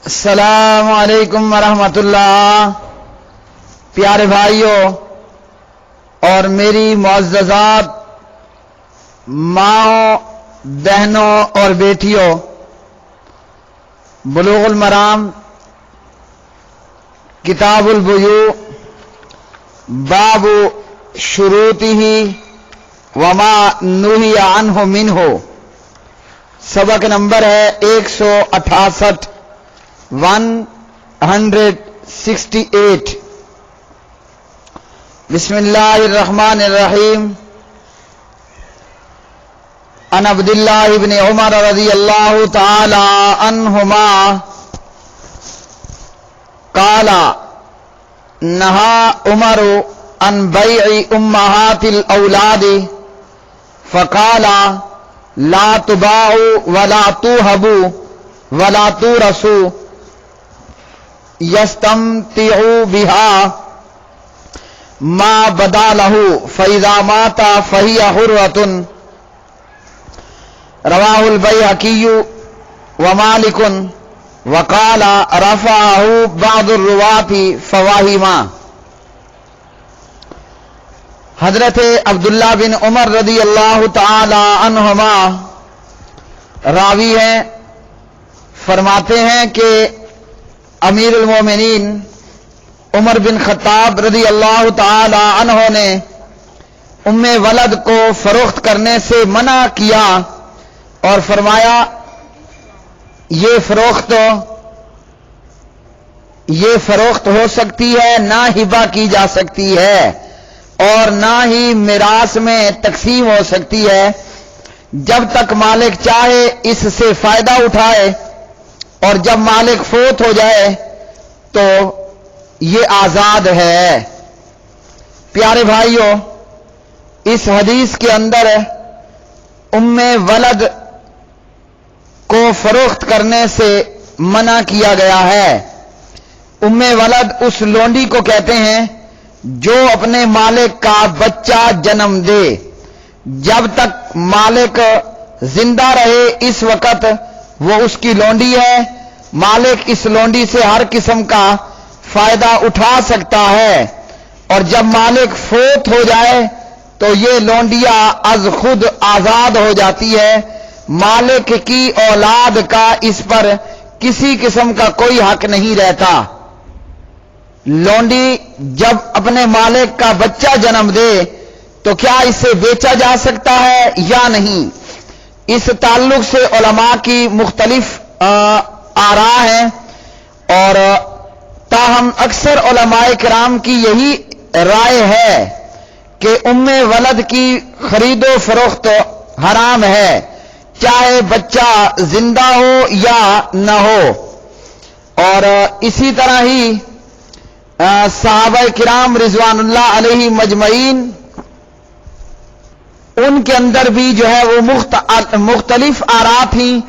السلام علیکم ورحمۃ اللہ۔ پیارے بھائیوں اور میری معززات ماؤں، بہنوں اور بیٹیوں، بلوغ المرام کتاب البیوع باب شروطہ وما نہی عنہ منہ، سبق نمبر ہے 168 168۔ بسم اللہ الرحمن الرحیم۔ عن عبد اللہ بن عمر رضی اللہ تعالی عنہما قال نہا عمر عن بیع امہات الاولاد فقال لا تباع ولا توہب ولا تورث یستمتع بها ما بدا له فاذا مات فهي حرة، رواه البيهقي ومالك وقال رفعه بعض الرواة فواہما۔ حضرت عبداللہ بن عمر رضی اللہ تعالی عنہما راوی ہیں، فرماتے ہیں کہ امیر المومنین عمر بن خطاب رضی اللہ تعالی عنہ نے ام ولد کو فروخت کرنے سے منع کیا اور فرمایا یہ فروخت ہو سکتی ہے، نہ ہبہ کی جا سکتی ہے اور نہ ہی میراث میں تقسیم ہو سکتی ہے، جب تک مالک چاہے اس سے فائدہ اٹھائے، اور جب مالک فوت ہو جائے تو یہ آزاد ہے۔ پیارے بھائیوں، اس حدیث کے اندر ام ولد کو فروخت کرنے سے منع کیا گیا ہے۔ ام ولد اس لونڈی کو کہتے ہیں جو اپنے مالک کا بچہ جنم دے، جب تک مالک زندہ رہے اس وقت وہ اس کی لونڈی ہے، مالک اس لونڈی سے ہر قسم کا فائدہ اٹھا سکتا ہے، اور جب مالک فوت ہو جائے تو یہ لونڈیاں از خود آزاد ہو جاتی ہے، مالک کی اولاد کا اس پر کسی قسم کا کوئی حق نہیں رہتا۔ لونڈی جب اپنے مالک کا بچہ جنم دے تو کیا اسے بیچا جا سکتا ہے یا نہیں؟ اس تعلق سے علماء کی مختلف آراء ہیں، اور تاہم اکثر علماء کرام کی یہی رائے ہے کہ ام ولد کی خرید و فروخت حرام ہے، چاہے بچہ زندہ ہو یا نہ ہو۔ اور اسی طرح ہی صحابہ کرام رضوان اللہ علیہ مجمعین، ان کے اندر بھی جو ہے وہ مختلف آراء تھیں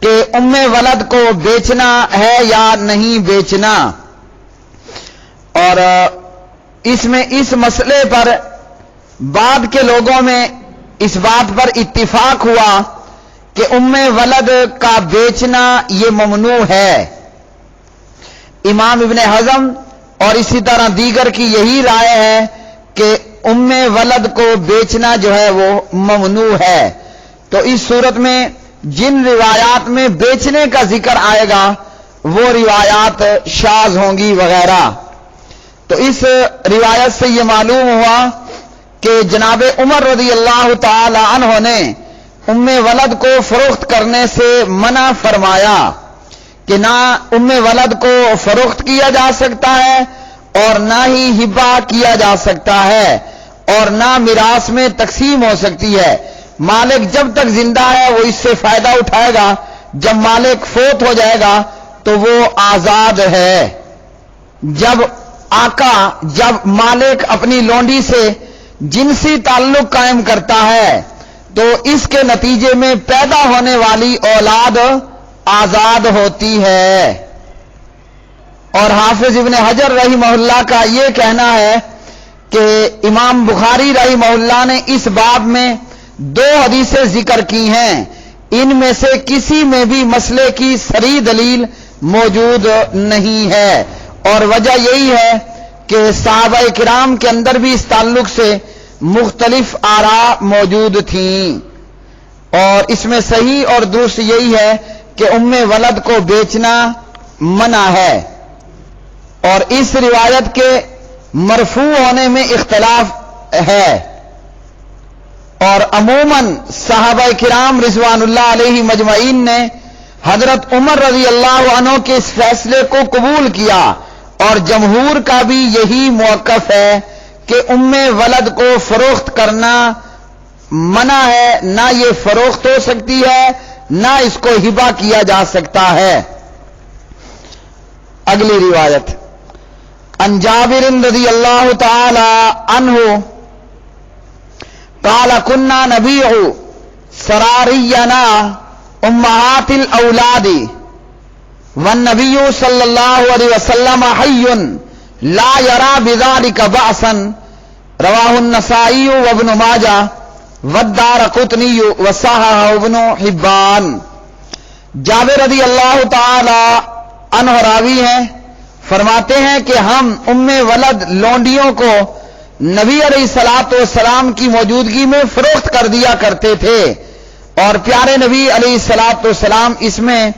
کہ ام ولد کو بیچنا ہے یا نہیں بیچنا، اور اس مسئلے پر بعد کے لوگوں میں اس بات پر اتفاق ہوا کہ ام ولد کا بیچنا یہ ممنوع ہے۔ امام ابن حزم اور اسی طرح دیگر کی یہی رائے ہے کہ ام ولد کو بیچنا جو ہے وہ ممنوع ہے۔ تو اس صورت میں جن روایات میں بیچنے کا ذکر آئے گا وہ روایات شاذ ہوں گی وغیرہ۔ تو اس روایت سے یہ معلوم ہوا کہ جناب عمر رضی اللہ تعالی عنہ نے ام ولد کو فروخت کرنے سے منع فرمایا کہ نہ ام ولد کو فروخت کیا جا سکتا ہے اور نہ ہی ہبہ کیا جا سکتا ہے، اور نہ میراث میں تقسیم ہو سکتی ہے۔ مالک جب تک زندہ ہے وہ اس سے فائدہ اٹھائے گا، جب مالک فوت ہو جائے گا تو وہ آزاد ہے۔ جب مالک اپنی لونڈی سے جنسی تعلق قائم کرتا ہے تو اس کے نتیجے میں پیدا ہونے والی اولاد آزاد ہوتی ہے۔ اور حافظ ابن حجر رحمہ اللہ کا یہ کہنا ہے کہ امام بخاری رحمہ اللہ نے اس باب میں 2 حدیثیں ذکر کی ہیں، ان میں سے کسی میں بھی مسئلے کی صریح دلیل موجود نہیں ہے۔ اور وجہ یہی ہے کہ صحابہ کرام کے اندر بھی اس تعلق سے مختلف آراء موجود تھیں، اور اس میں صحیح اور درست یہی ہے کہ ولد کو بیچنا منع ہے، اور اس روایت کے مرفوع ہونے میں اختلاف ہے، اور عموماً صحابہ کرام رضوان اللہ علیہ مجمعین نے حضرت عمر رضی اللہ عنہ کے اس فیصلے کو قبول کیا، اور جمہور کا بھی یہی موقف ہے کہ ولد کو فروخت کرنا منع ہے، نہ یہ فروخت ہو سکتی ہے، نہ اس کو ہبہ کیا جا سکتا ہے۔ اگلی روایت عن جابر رضی اللہ تعالی عنہ قال كنا نبيع سرارينا امهات الاولاد والنبي صلى الله عليه وسلم حي لا يرى بذلك بأسا رواه النسائی وابن ماجہ والدارقطنی وصححہ ابن حبان۔ جابر رضی اللہ تعالی عنہ راوی ہیں، فرماتے ہیں کہ ہم ولد لونڈیوں کو نبی علیہ الصلوۃ والسلام کی موجودگی میں فروخت کر دیا کرتے تھے، اور پیارے نبی علیہ الصلوۃ والسلام اس میں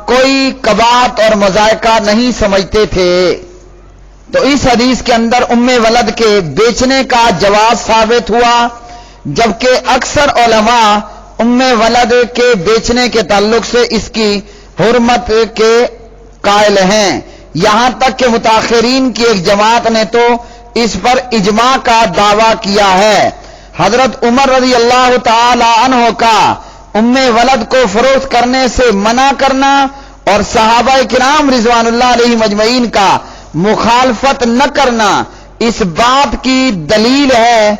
کوئی قباحت اور مذائقہ نہیں سمجھتے تھے۔ تو اس حدیث کے اندر ولد کے بیچنے کا جواز ثابت ہوا، جبکہ اکثر علماء ولد کے بیچنے کے تعلق سے اس کی حرمت کے قائل ہیں، یہاں تک کہ متاخرین کی ایک جماعت نے تو اس پر اجماع کا دعویٰ کیا ہے۔ حضرت عمر رضی اللہ تعالی عنہ کا ولد کو فروخت کرنے سے منع کرنا اور صحابہ کرام رضوان اللہ علیہ مجمعین کا مخالفت نہ کرنا اس بات کی دلیل ہے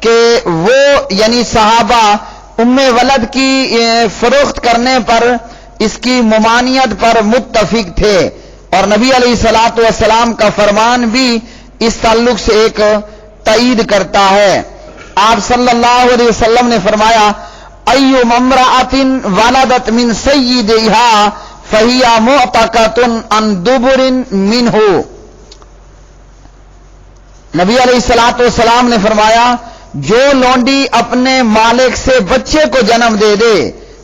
کہ وہ یعنی صحابہ ولد کی فروخت کرنے پر اس کی ممانعت پر متفق تھے، اور نبی علیہ الصلوۃ والسلام کا فرمان بھی اس تعلق سے ایک تائید کرتا ہے۔ آپ صلی اللہ علیہ وسلم نے فرمایا ایو امرأۃ ولدت من سیدہا فہی معتقۃ عن دبر منہ۔ نبی علیہ الصلوۃ والسلام نے فرمایا جو لونڈی اپنے مالک سے بچے کو جنم دے دے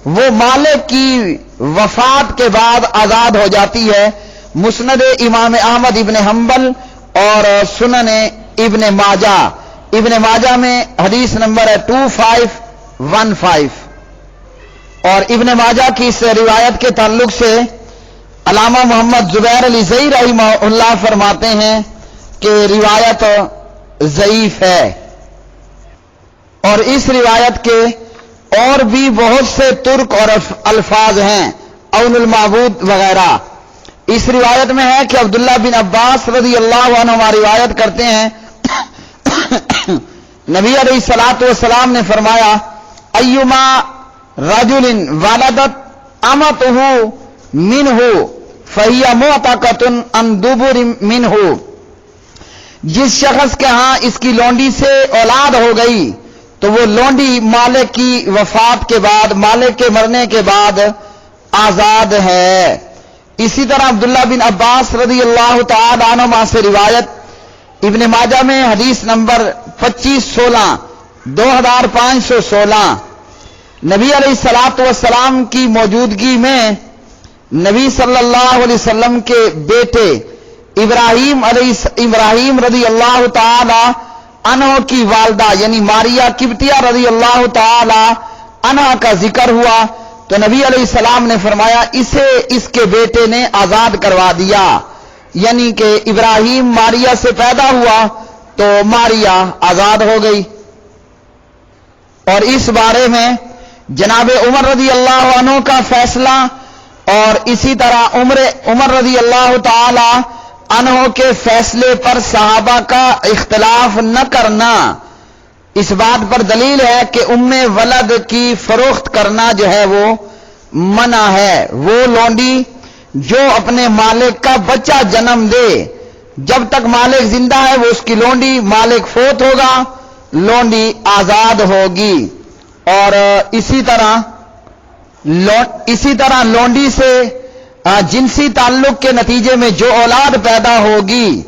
وہ مالک کی وفات کے بعد آزاد ہو جاتی ہے۔ مسند امام احمد ابن حنبل اور سنن ابن ماجہ میں حدیث نمبر ہے 2515، اور ابن ماجہ کی اس روایت کے تعلق سے علامہ محمد زبیر علی زئی رحمہ اللہ فرماتے ہیں کہ روایت ضعیف ہے، اور اس روایت کے اور بھی بہت سے ترک اور الفاظ ہیں، اون المعبود وغیرہ۔ اس روایت میں ہے کہ عبداللہ بن عباس رضی اللہ عنہما روایت کرتے ہیں نبی علیہ الصلوۃ والسلام نے فرمایا ایما رجل ولدت امتہ منہ فہی معتقۃ عن دبر منہ، جس شخص کے ہاں اس کی لونڈی سے اولاد ہو گئی تو وہ لونڈی مالک کی وفات کے بعد، مالک کے مرنے کے بعد آزاد ہے۔ اسی طرح عبداللہ بن عباس رضی اللہ تعالی عنہما سے روایت ابن ماجہ میں حدیث نمبر 2516 نبی علیہ الصلوۃ والسلام کی موجودگی میں نبی صلی اللہ علیہ وسلم کے بیٹے ابراہیم رضی اللہ تعالی عنہ کی والدہ یعنی ماریہ قبطیہ رضی اللہ تعالی عنہ کا ذکر ہوا تو نبی علیہ السلام نے فرمایا اسے اس کے بیٹے نے آزاد کروا دیا، یعنی کہ ابراہیم ماریہ سے پیدا ہوا تو ماریہ آزاد ہو گئی۔ اور اس بارے میں جناب عمر رضی اللہ عنہ کا فیصلہ اور اسی طرح عمر رضی اللہ تعالی عنہ کے فیصلے پر صحابہ کا اختلاف نہ کرنا اس بات پر دلیل ہے کہ ولد کی فروخت کرنا جو ہے وہ منع ہے۔ وہ لونڈی جو اپنے مالک کا بچہ جنم دے جب تک مالک زندہ ہے وہ اس کی لونڈی، مالک فوت ہوگا لونڈی آزاد ہوگی۔ اور اسی طرح لونڈی سے جنسی تعلق کے نتیجے میں جو اولاد پیدا ہوگی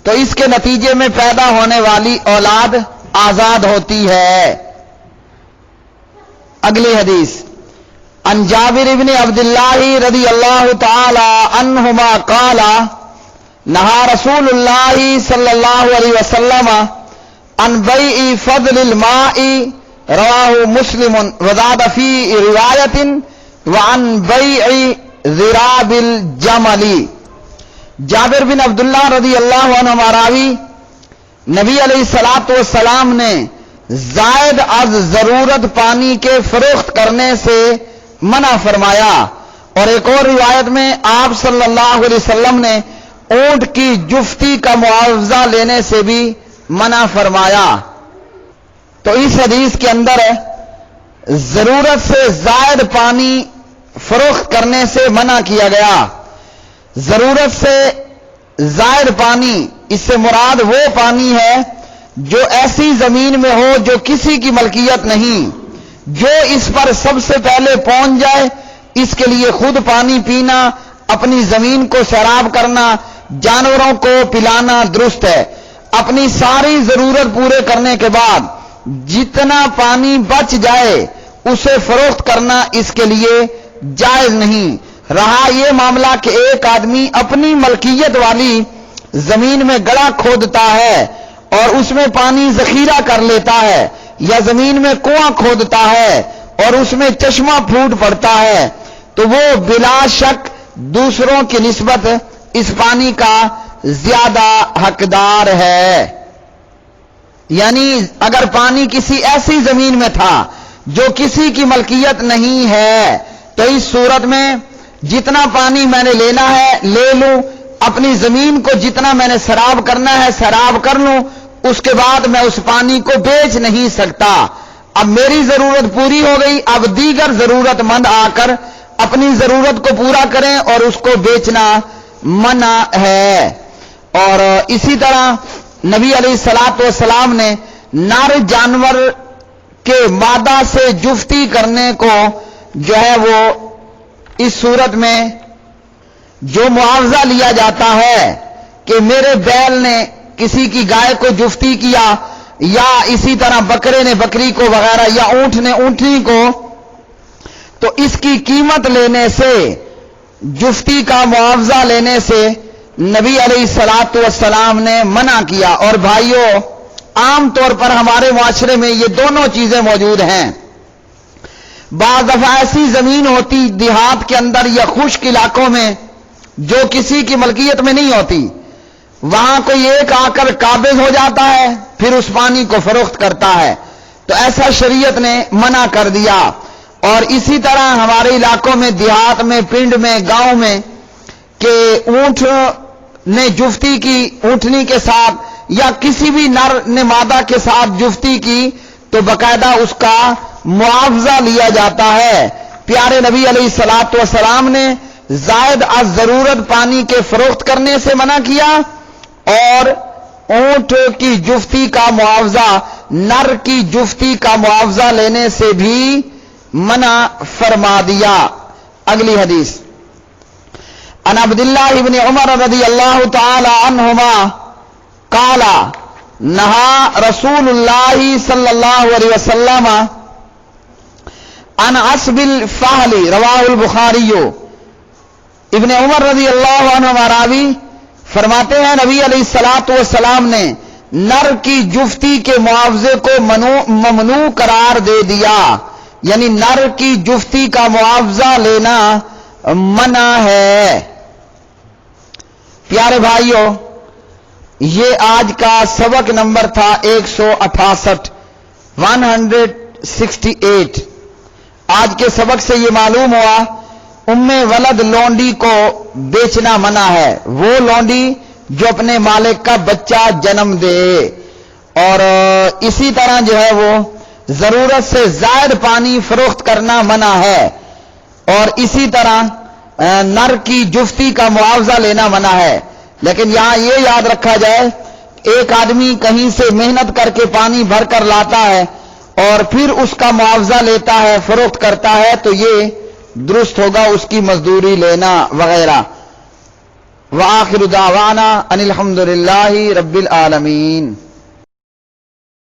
تو اس کے نتیجے میں پیدا ہونے والی اولاد آزاد ہوتی ہے۔ اگلی حدیث عن جابر ابن عبداللہ رضی اللہ تعالی عنہما قال نہا رسول اللہ صلی اللہ علیہ وسلم عن بیع فضل الماء رواہ مسلم وزاد فی روایت وعن بیع ذراب الجمل۔ جابر بن عبداللہ رضی اللہ عنہ راوی نبی علیہ الصلوۃ والسلام نے زائد از ضرورت پانی کے فروخت کرنے سے منع فرمایا، اور ایک اور روایت میں آپ صلی اللہ علیہ وسلم نے اونٹ کی جفتی کا معاوضہ لینے سے بھی منع فرمایا۔ تو اس حدیث کے اندر ضرورت سے زائد پانی فروخت کرنے سے منع کیا گیا۔ ضرورت سے زائد پانی، اس سے مراد وہ پانی ہے جو ایسی زمین میں ہو جو کسی کی ملکیت نہیں، جو اس پر سب سے پہلے پہنچ جائے اس کے لیے خود پانی پینا، اپنی زمین کو سیراب کرنا، جانوروں کو پلانا درست ہے۔ اپنی ساری ضرورت پورے کرنے کے بعد جتنا پانی بچ جائے اسے فروخت کرنا اس کے لیے جائز نہیں۔ رہا یہ معاملہ کہ ایک آدمی اپنی ملکیت والی زمین میں گڑھا کھودتا ہے اور اس میں پانی ذخیرہ کر لیتا ہے، یا زمین میں کنواں کھودتا ہے اور اس میں چشمہ پھوٹ پڑتا ہے، تو وہ بلا شک دوسروں کی نسبت اس پانی کا زیادہ حقدار ہے۔ یعنی اگر پانی کسی ایسی زمین میں تھا جو کسی کی ملکیت نہیں ہے تو اس صورت میں جتنا پانی میں نے لینا ہے لے لوں، اپنی زمین کو جتنا میں نے سیراب کرنا ہے سیراب کر لوں، اس کے بعد میں اس پانی کو بیچ نہیں سکتا۔ اب میری ضرورت پوری ہو گئی، اب دیگر ضرورت مند آ کر اپنی ضرورت کو پورا کریں اور اس کو بیچنا منع ہے۔ اور اسی طرح نبی علیہ الصلوۃ والسلام نے نر جانور کے مادہ سے جفتی کرنے کو جو ہے وہ اس صورت میں جو معاوضہ لیا جاتا ہے کہ میرے بیل نے کسی کی گائے کو جفتی کیا، یا اسی طرح بکرے نے بکری کو وغیرہ، یا اونٹ نے اونٹنی کو، تو اس کی قیمت لینے سے، جفتی کا معاوضہ لینے سے نبی علیہ الصلوۃ والسلام نے منع کیا۔ اور بھائیوں، عام طور پر ہمارے معاشرے میں یہ دونوں چیزیں موجود ہیں۔ بعض دفعہ ایسی زمین ہوتی دیہات کے اندر یا خشک علاقوں میں جو کسی کی ملکیت میں نہیں ہوتی، وہاں کوئی ایک آ کر قابض ہو جاتا ہے پھر اس پانی کو فروخت کرتا ہے، تو ایسا شریعت نے منع کر دیا۔ اور اسی طرح ہمارے علاقوں میں، دیہات میں، پنڈ میں، گاؤں میں کہ اونٹ نے جفتی کی اونٹنی کے ساتھ، یا کسی بھی نر نے مادہ کے ساتھ جفتی کی، تو باقاعدہ اس کا معاوضہ لیا جاتا ہے۔ پیارے نبی علیہ الصلوۃ والسلام نے زائد از ضرورت پانی کے فروخت کرنے سے منع کیا، اور اونٹ کی جفتی کا معاوضہ، نر کی جفتی کا معاوضہ لینے سے بھی منع فرما دیا۔ اگلی حدیث عن عبداللہ ابن عمر رضی اللہ تعالی عنہما قال نہا رسول اللہ صلی اللہ علیہ وسلم عن عصب الفحل رواہ البخاری۔ ابن عمر رضی اللہ عنہ راوی فرماتے ہیں نبی علیہ الصلوۃ والسلام نے نر کی جفتی کے معاوضے کو ممنوع قرار دے دیا، یعنی نر کی جفتی کا معاوضہ لینا منع ہے۔ پیارے بھائیوں، یہ آج کا سبق نمبر تھا 168۔ آج کے سبق سے یہ معلوم ہوا ام ولد لونڈی کو بیچنا منع ہے، وہ لونڈی جو اپنے مالک کا بچہ جنم دے۔ اور اسی طرح جو ہے وہ ضرورت سے زائد پانی فروخت کرنا منع ہے، اور اسی طرح نر کی جفتی کا معاوضہ لینا منع ہے۔ لیکن یہاں یہ یاد رکھا جائے، ایک آدمی کہیں سے محنت کر کے پانی بھر کر لاتا ہے اور پھر اس کا معاوضہ لیتا ہے، فروخت کرتا ہے، تو یہ درست ہوگا اس کی مزدوری لینا وغیرہ. وآخر دعوانا ان الحمد للہ رب العالمین.